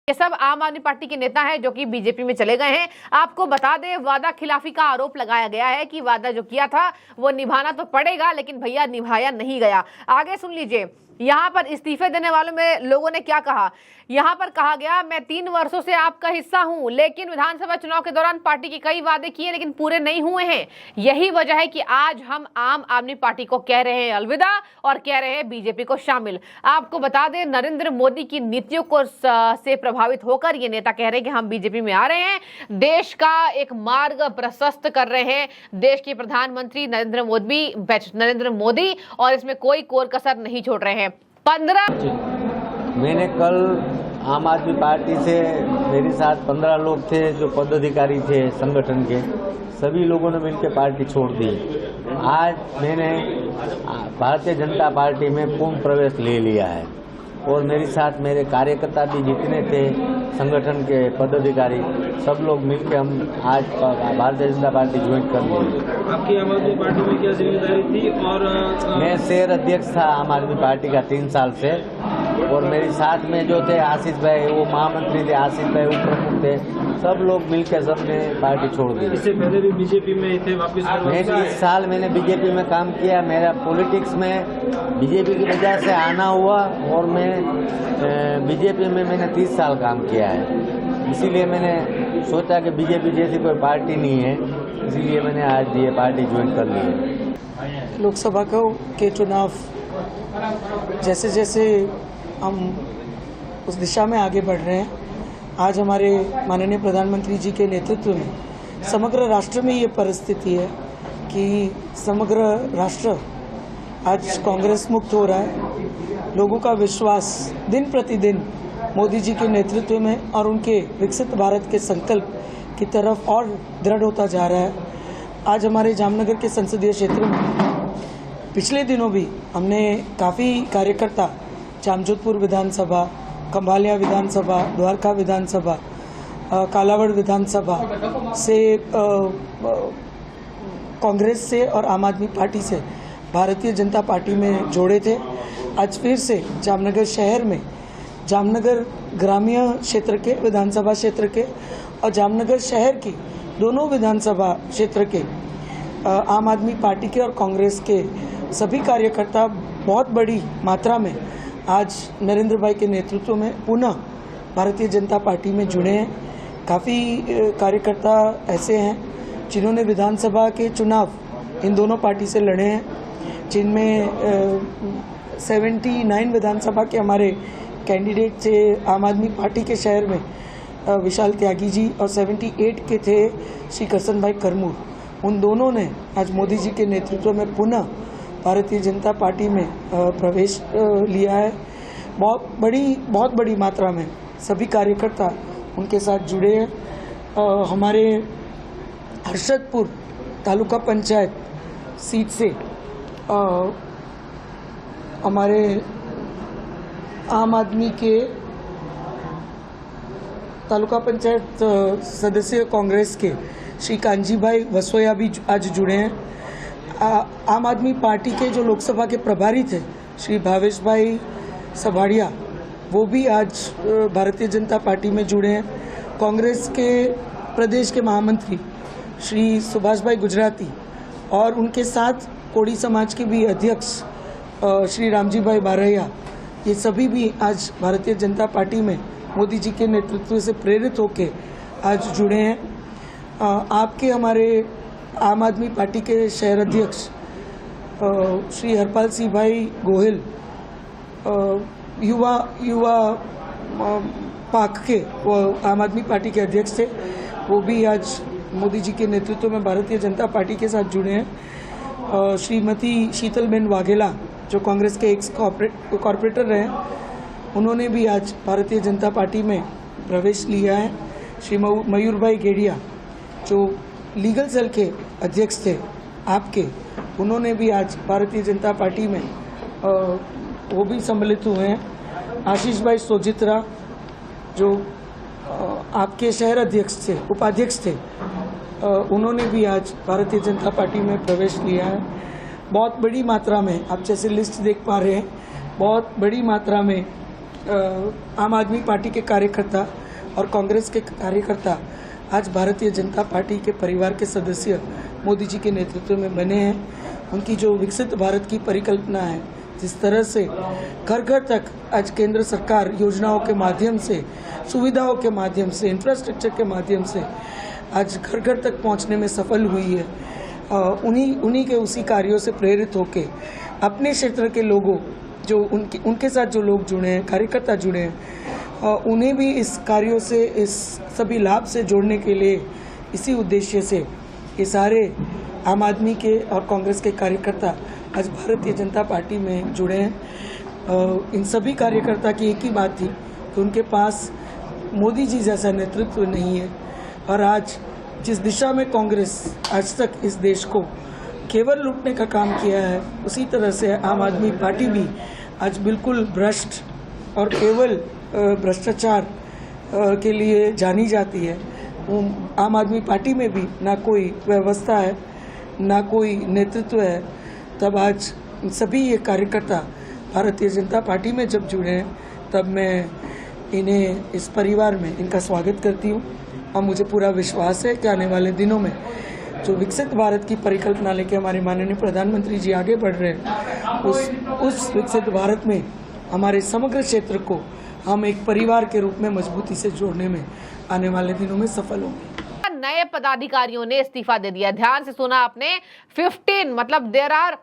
ये सब आम आदमी पार्टी के नेता हैं जो कि बीजेपी में चले गए हैं। आपको बता दें, वादा खिलाफी का आरोप लगाया गया है कि वादा जो किया था वो निभाना तो पड़ेगा, लेकिन भैया निभाया नहीं गया। आगे सुन लीजिए, यहाँ पर इस्तीफे देने वालों में लोगों ने क्या कहा। यहाँ पर कहा गया, मैं 3 वर्षों से आपका हिस्सा हूं, लेकिन विधानसभा चुनाव के दौरान पार्टी के कई वादे किए लेकिन पूरे नहीं हुए हैं। यही वजह है कि आज हम आम आदमी पार्टी को कह रहे हैं अलविदा और कह रहे हैं बीजेपी को शामिल। आपको बता दें, नरेंद्र मोदी की नीतियों को से प्रभावित होकर ये नेता कह रहे हैं कि हम बीजेपी में आ रहे हैं, देश का एक मार्ग प्रशस्त कर रहे हैं देश के प्रधानमंत्री नरेंद्र मोदी, और इसमें कोई कोर कसर नहीं छोड़ रहे हैं। 15 मैंने कल आम आदमी पार्टी से मेरे साथ 15 लोग थे जो पदाधिकारी थे संगठन के, सभी लोगों ने मिलकर पार्टी छोड़ दी। आज मैंने भारतीय जनता पार्टी में पूर्ण प्रवेश ले लिया है और मेरे साथ मेरे कार्यकर्ता भी जितने थे, संगठन के पदाधिकारी, सब लोग मिलकर हम आज भारतीय जनता पार्टी ज्वाइन कर ली। आपकी आम आदमी पार्टी में क्या जिम्मेदारी थी? और मैं शहर अध्यक्ष था आम आदमी पार्टी का 3 साल से, और मेरे साथ में जो थे आशीष भाई, वो महामंत्री थे, आशीष भाई उप प्रमुख थे, सब लोग मिलकर सबने पार्टी छोड़ दी। इससे पहले भी बीजेपी में थे वापस? मैं 20 साल मैंने बीजेपी में काम किया। मेरा पॉलिटिक्स में बीजेपी की वजह से आना हुआ, और मैं बीजेपी में मैंने 30 साल काम किया है। इसीलिए मैंने सोचा कि बीजेपी जैसी कोई पार्टी नहीं है, इसीलिए मैंने आज ये पार्टी ज्वाइन कर ली है। लोकसभा के चुनाव जैसे जैसे हम उस दिशा में आगे बढ़ रहे हैं, आज हमारे माननीय प्रधानमंत्री जी के नेतृत्व में समग्र राष्ट्र में ये परिस्थिति है कि समग्र राष्ट्र आज कांग्रेस मुक्त हो रहा है। लोगों का विश्वास दिन प्रतिदिन मोदी जी के नेतृत्व में और उनके विकसित भारत के संकल्प की तरफ और दृढ़ होता जा रहा है। आज हमारे जामनगर के संसदीय क्षेत्र में पिछले दिनों भी हमने काफ़ी कार्यकर्ता जामजोधपुर विधानसभा, खम्भालिया विधानसभा, द्वारका विधानसभा, कालावड़ विधानसभा से कांग्रेस से और आम आदमी पार्टी से भारतीय जनता पार्टी में जोड़े थे। आज फिर से जामनगर शहर में, जामनगर ग्रामीण क्षेत्र के विधानसभा क्षेत्र के और जामनगर शहर की दोनों विधानसभा क्षेत्र के आम आदमी पार्टी के और कांग्रेस के सभी कार्यकर्ता बहुत बड़ी मात्रा में आज नरेंद्र भाई के नेतृत्व में पुनः भारतीय जनता पार्टी में जुड़े हैं। काफ़ी कार्यकर्ता ऐसे हैं जिन्होंने विधानसभा के चुनाव इन दोनों पार्टी से लड़े हैं, जिनमें 79 विधानसभा के हमारे कैंडिडेट थे आम आदमी पार्टी के शहर में विशाल त्यागी जी, और 78 के थे श्री करसन भाई करमूर। उन दोनों ने आज मोदी जी के नेतृत्व में पुनः भारतीय जनता पार्टी में प्रवेश लिया है। बहुत बड़ी मात्रा में सभी कार्यकर्ता उनके साथ जुड़े हैं। हमारे हर्षदपुर तालुका पंचायत सीट से हमारे आम आदमी के तालुका पंचायत सदस्य कांग्रेस के श्री कांजी भाई वसोया भी आज जुड़े हैं। आम आदमी पार्टी के जो लोकसभा के प्रभारी थे श्री भावेश भाई सभाड़िया, वो भी आज भारतीय जनता पार्टी में जुड़े हैं। कांग्रेस के प्रदेश के महामंत्री श्री सुभाष भाई गुजराती और उनके साथ कोड़ी समाज के भी अध्यक्ष श्री रामजी भाई बारैया, ये सभी भी आज भारतीय जनता पार्टी में मोदी जी के नेतृत्व से प्रेरित होकर आज जुड़े हैं। आपके हमारे आम आदमी पार्टी के शहर अध्यक्ष श्री हरपाल सिंह भाई गोहिल, युवा पाक के वो आम आदमी पार्टी के अध्यक्ष थे, वो भी आज मोदी जी के नेतृत्व में भारतीय जनता पार्टी के साथ जुड़े हैं। श्रीमती शीतलबेन वाघेला जो कांग्रेस के एक्स कॉर्पोरेटर रहे, उन्होंने भी आज भारतीय जनता पार्टी में प्रवेश लिया है। श्री मयूर भाई गेड़िया जो लीगल सेल के अध्यक्ष थे आपके, उन्होंने भी आज भारतीय जनता पार्टी में वो भी सम्मिलित हुए हैं। आशीष भाई सोजित्रा जो आपके शहर अध्यक्ष थे, उपाध्यक्ष थे, उन्होंने भी आज भारतीय जनता पार्टी में प्रवेश लिया है। बहुत बड़ी मात्रा में आप जैसे लिस्ट देख पा रहे हैं, बहुत बड़ी मात्रा में आम आदमी पार्टी के कार्यकर्ता और कांग्रेस के कार्यकर्ता आज भारतीय जनता पार्टी के परिवार के सदस्य मोदी जी के नेतृत्व में बने हैं। उनकी जो विकसित भारत की परिकल्पना है, जिस तरह से घर घर तक आज केंद्र सरकार योजनाओं के माध्यम से, सुविधाओं के माध्यम से, इंफ्रास्ट्रक्चर के माध्यम से आज घर घर तक पहुंचने में सफल हुई है, उन्हीं के उसी कार्यों से प्रेरित होके अपने क्षेत्र के लोगों, जो उनके साथ जो लोग जुड़े हैं, कार्यकर्ता जुड़े हैं, उन्हें भी इस कार्यों से, इस सभी लाभ से जोड़ने के लिए इसी उद्देश्य से ये सारे आम आदमी के और कांग्रेस के कार्यकर्ता आज भारतीय जनता पार्टी में जुड़े हैं। इन सभी कार्यकर्ता की एक ही बात थी कि उनके पास मोदी जी जैसा नेतृत्व नहीं है, और आज जिस दिशा में कांग्रेस आज तक इस देश को केवल लूटने का काम किया है, उसी तरह से आम आदमी पार्टी भी आज बिल्कुल भ्रष्ट और केवल भ्रष्टाचार के लिए जानी जाती है। आम आदमी पार्टी में भी ना कोई व्यवस्था है, ना कोई नेतृत्व है। तब आज सभी ये कार्यकर्ता भारतीय जनता पार्टी में जब जुड़े हैं, तब मैं इन्हें इस परिवार में इनका स्वागत करती हूँ। और मुझे पूरा विश्वास है कि आने वाले दिनों में जो विकसित भारत की परिकल्पना लेके हमारे माननीय प्रधानमंत्री जी आगे बढ़ रहे हैं, उस विकसित भारत में हमारे समग्र क्षेत्र को हम एक परिवार के रूप में मजबूती से जोड़ने में आने वाले दिनों में सफल होंगे। नए पदाधिकारियों ने इस्तीफा दे दिया। ध्यान से सुना आपने, 15 मतलब there are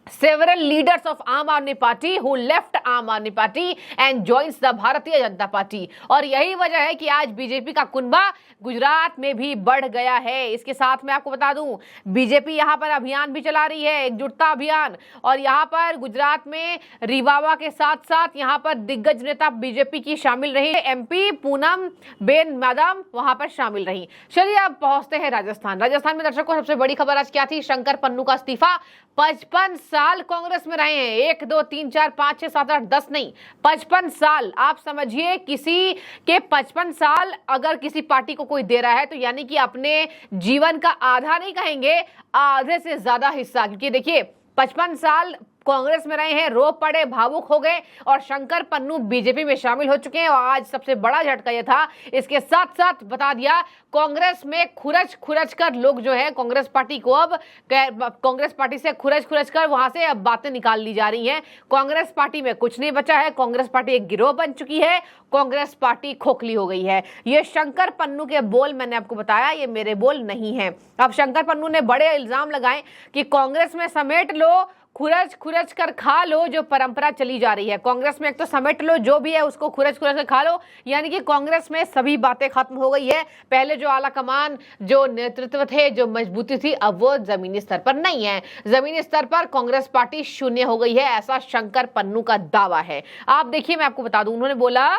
several leaders of Aam Aadmi Party who left Aam Aadmi Party and joins the Bharatiya Janata party. और यही वजह है कि आज बीजेपी का कुनबा गुजरात में भी बढ़ गया है। इसके साथ मैं आपको बता दूं, बीजेपी यहां पर अभियान भी चला रही है, एकजुटता अभियान, और यहां पर गुजरात में रीवावा के साथ साथ यहां पर दिग्गज नेता बीजेपी की शामिल रही। एमपी पूनम बेन माडम वहां पर शामिल रही। चलिए अब पहुंचते हैं राजस्थान। राजस्थान में दर्शकों सबसे बड़ी खबर आज क्या थी? शंकर पन्नू का इस्तीफा। 55 साल कांग्रेस में रहे हैं, 1 2 3 4 5 6 7 8 10 नहीं, 55 साल। आप समझिए, किसी के 55 साल अगर किसी पार्टी को कोई दे रहा है तो यानी कि अपने जीवन का आधा नहीं कहेंगे, आधे से ज्यादा हिस्सा। क्योंकि देखिए 55 साल कांग्रेस में रहे हैं, रो पड़े, भावुक हो गए, और शंकर पन्नू बीजेपी में शामिल हो चुके हैं। और आज सबसे बड़ा झटका यह था, इसके साथ साथ बता दिया, कांग्रेस में खुरच कर लोग जो है कांग्रेस पार्टी को अब कांग्रेस पार्टी से खुरच कर वहां से अब बातें निकाल ली जा रही हैं। कांग्रेस पार्टी में कुछ नहीं बचा है, कांग्रेस पार्टी एक गिरोह बन चुकी है, कांग्रेस पार्टी खोखली हो गई है। ये शंकर पन्नू के बोल मैंने आपको बताया, ये मेरे बोल नहीं है। अब शंकर पन्नू ने बड़े इल्जाम लगाए कि कांग्रेस में समेट लो, खुरच कर खा लो, जो परंपरा चली जा रही है कांग्रेस में। एक तो समेट लो, जो भी है उसको खुरच कर खा लो, यानी कि कांग्रेस में सभी बातें खत्म हो गई है। पहले जो आला कमान, जो नेतृत्व थे, जो मजबूती थी, अब वो जमीनी स्तर पर नहीं है। जमीनी स्तर पर कांग्रेस पार्टी शून्य हो गई है, ऐसा शंकर पन्नू का दावा है। आप देखिए, मैं आपको बता दूं, उन्होंने बोला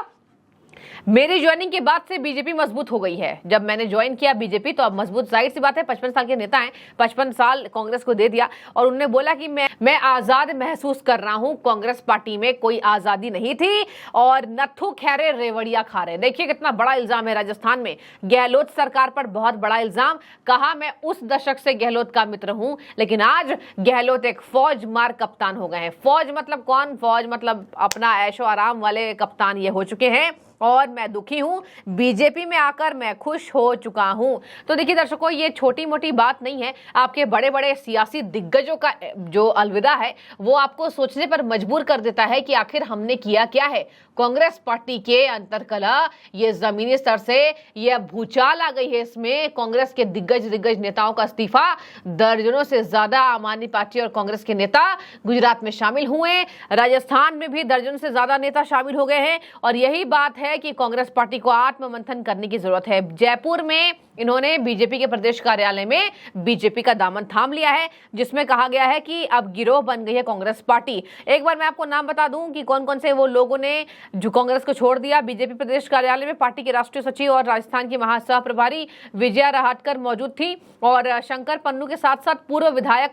मेरी ज्वाइनिंग के बाद से बीजेपी मजबूत हो गई है। जब मैंने ज्वाइन किया बीजेपी तो अब मजबूत, जाहिर सी बात है, 55 साल के नेता हैं, 55 साल कांग्रेस को दे दिया। और उन्होंने बोला कि मैं आजाद महसूस कर रहा हूं, कांग्रेस पार्टी में कोई आजादी नहीं थी और नथु खैरे रेवड़िया खा रहे। देखिए कितना बड़ा इल्जाम है राजस्थान में, गहलोत सरकार पर बहुत बड़ा इल्जाम। कहा मैं उस दशक से गहलोत का मित्र हूं, लेकिन आज गहलोत एक फौज मार कप्तान हो गए हैं। फौज मतलब कौन? फौज मतलब अपना ऐशो आराम वाले कप्तान ये हो चुके हैं। और मैं दुखी हूं, बीजेपी में आकर मैं खुश हो चुका हूं। तो देखिए दर्शकों, ये छोटी मोटी बात नहीं है। आपके बड़े बड़े सियासी दिग्गजों का जो अलविदा है वो आपको सोचने पर मजबूर कर देता है कि आखिर हमने किया क्या है। कांग्रेस पार्टी के अंतरकलह, ये जमीनी स्तर से ये भूचाल आ गई है। इसमें कांग्रेस के दिग्गज नेताओं का इस्तीफा, दर्जनों से ज्यादा आम आदमी पार्टी और कांग्रेस के नेता गुजरात में शामिल हुए। राजस्थान में भी दर्जनों से ज्यादा नेता शामिल हो गए हैं। और यही बात है कि कांग्रेस पार्टी को आत्ममंथन करने की जरूरत है। जयपुर में इन्होंने बीजेपी के प्रदेश कार्यालय में बीजेपी का दामन थाम लिया है, जिसमें कहा गया है कि अब गिरोह बन गई है कांग्रेस पार्टी। एक बार मैं आपको नाम बता दूं कि कौन कौन से वो लोगों ने जो कांग्रेस को छोड़ दिया। बीजेपी प्रदेश कार्यालय में पार्टी के राष्ट्रीय सचिव और राजस्थान की महासह प्रभारी विजया राहटकर मौजूद थी, और शंकर पन्नू के साथ साथ पूर्व विधायक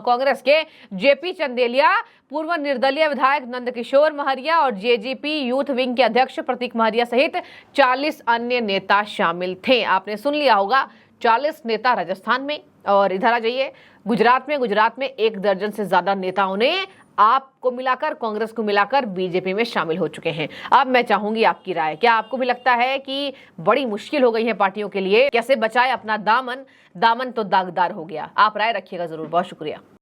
कांग्रेस के जेपी चंदेलिया, पूर्व निर्दलीय विधायक नंदकिशोर महरिया और जेजेपी यूथ विंग के अध्यक्ष प्रतीक महरिया सहित 40 अन्य नेता शामिल थे। आपने सुन लिया होगा, 40 नेता राजस्थान में। और इधर आ जाइए गुजरात में 1 दर्जन से ज्यादा नेताओं ने आपको मिलाकर, कांग्रेस को मिलाकर बीजेपी में शामिल हो चुके हैं। अब मैं चाहूंगी आपकी राय। क्या आपको भी लगता है कि बड़ी मुश्किल हो गई है पार्टियों के लिए? कैसे बचाए अपना दामन? दामन तो दागदार हो गया। आप राय रखिएगा जरूर। बहुत शुक्रिया।